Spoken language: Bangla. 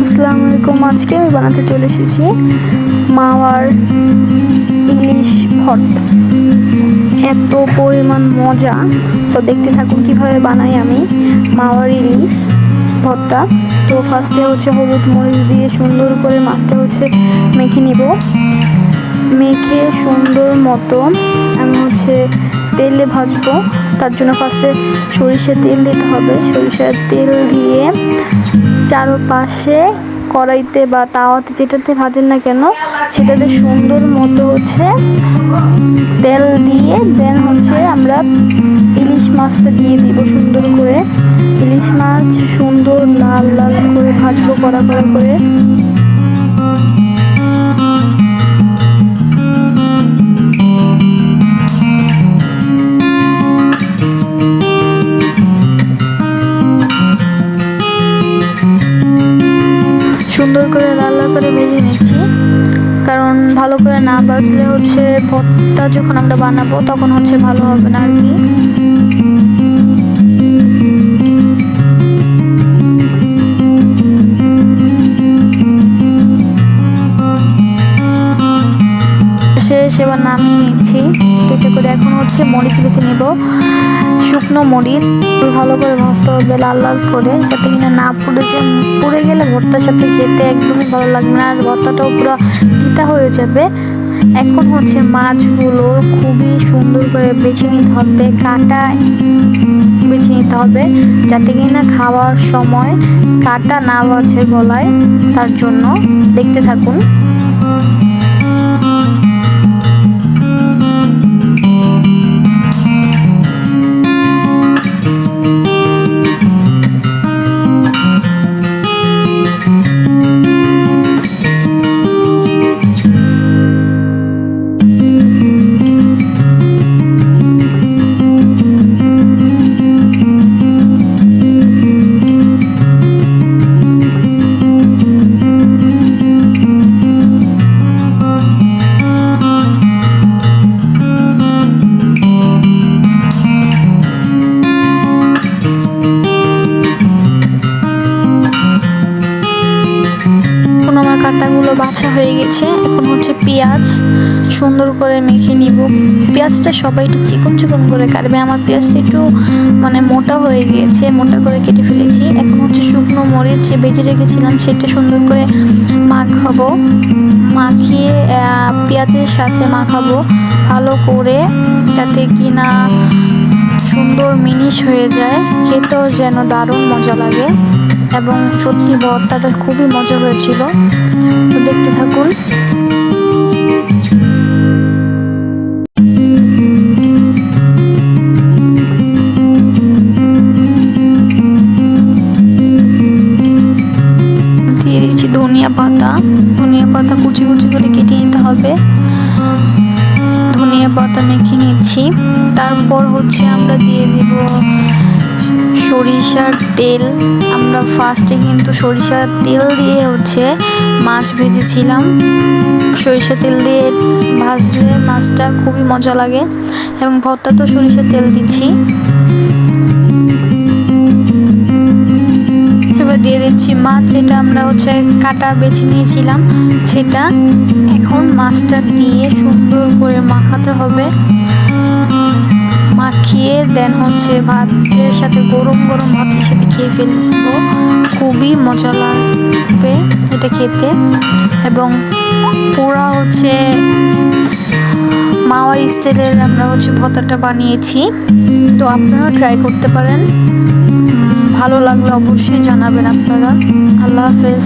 আসসালামু আলাইকুম। আজকে আমি বানাতে চলে এসেছি মাওয়ার ইলিশ ভর্তা। এত পরিমাণ মজা, তো দেখতে থাকুন কিভাবে বানাই আমি মাওয়ার ইলিশ ভর্তা। তো ফার্স্টে হলুদ মরিচ দিয়ে সুন্দর করে মাছটা মেখে নিব। মেখে সুন্দর মতো আমি তেলে ভাজবো। তার জন্য ফার্স্টে সরিষার তেল দিতে হবে। সরিষার তেল দিয়ে চারপাশে কড়াইতে বা তাওয়াতে যেটাতে ভাজেন না কেন সেটাতে সুন্দর মতো তেল দিয়ে দেন আমরা ইলিশ মাছটা দিয়ে দিব। সুন্দর করে ইলিশ মাছ সুন্দর লাল লাল করে ভাজবো কড়া কড়া করে। সুন্দর করে লাল লাল করে ভেজে নিচ্ছি, কারণ ভালো করে না ভাজলে ভর্তা যখন আমরা বানাবো তখন ভালো হবে না আর কি। এবার নামিয়ে নিচ্ছি কেটে করে। এখন মরিচ বেছে নিব, শুকনো মরিচ ভালো করে ভাজতে হবে লাল লাল করে, যাতে কিনা না পুড়ে গেলে ভর্তার সাথে খেতে একদমই ভালো লাগবে না, আর ভর্তাটাও পুরো তিতা হয়ে যাবে। এখন মাছগুলো খুবই সুন্দর করে বেছে নিতে হবে, কাটা বেছে নিতে হবে, যাতে কিনা খাওয়ার সময় কাটা না বাজে গলায়। তার জন্য দেখতে থাকুন। কাটাগুলো বাছা হয়ে গেছে। এখন পেঁয়াজ সুন্দর করে মেখে নিব। পেঁয়াজটা সবাই একটু চিকন চিকন করে কাটবে, আমার পেঁয়াজটা একটু মোটা হয়ে গিয়েছে, মোটা করে কেটে ফেলেছি। এখন শুকনো মরিচ ভেজে রেখেছিলাম সেটা সুন্দর করে মাখাবো, মাখিয়ে পেঁয়াজের সাথে মাখাবো ভালো করে, যাতে কিনা সুন্দর মিনিশ হয়ে যায়, খেতেও যেন দারুণ মজা লাগে। এবং সত্যি ভর্তাটা খুবই মজা হয়েছিল, তো দেখতে থাকুন। দিয়ে দিয়েছি ধনিয়া পাতা কুচি কুচি করে কেটে নিতে হবে। ধনিয়া পাতা মেখে নিচ্ছি। তারপর আমরা দিয়ে দিব সরিষার তেল। আমরা ফার্স্টে কিন্তু সরিষার তেল দিয়ে মাছ ভেজেছিলাম। সরিষার তেল দিয়ে ভাজলে মাছটা খুবই মজা লাগে, এবং ভর্তা তো সরিষার তেল দিচ্ছি। এবার দিয়ে দিচ্ছি মাছ, যেটা আমরা কাটা বেছে নিয়েছিলাম সেটা। এখন মাছটা দিয়ে সুন্দর করে মাখাতে হবে, মাখিয়ে দেন ভাতের সাথে গরম গরম ভাতের সাথে খেয়ে ফেলবো। খুবই মজা লাগবে এটা খেতে, এবং পুরা মাওয়া স্টাইলের আমরা ভর্তাটা বানিয়েছি। তো আপনারাও ট্রাই করতে পারেন, ভালো লাগলে অবশ্যই জানাবেন আপনারা। আল্লাহ হাফেজ।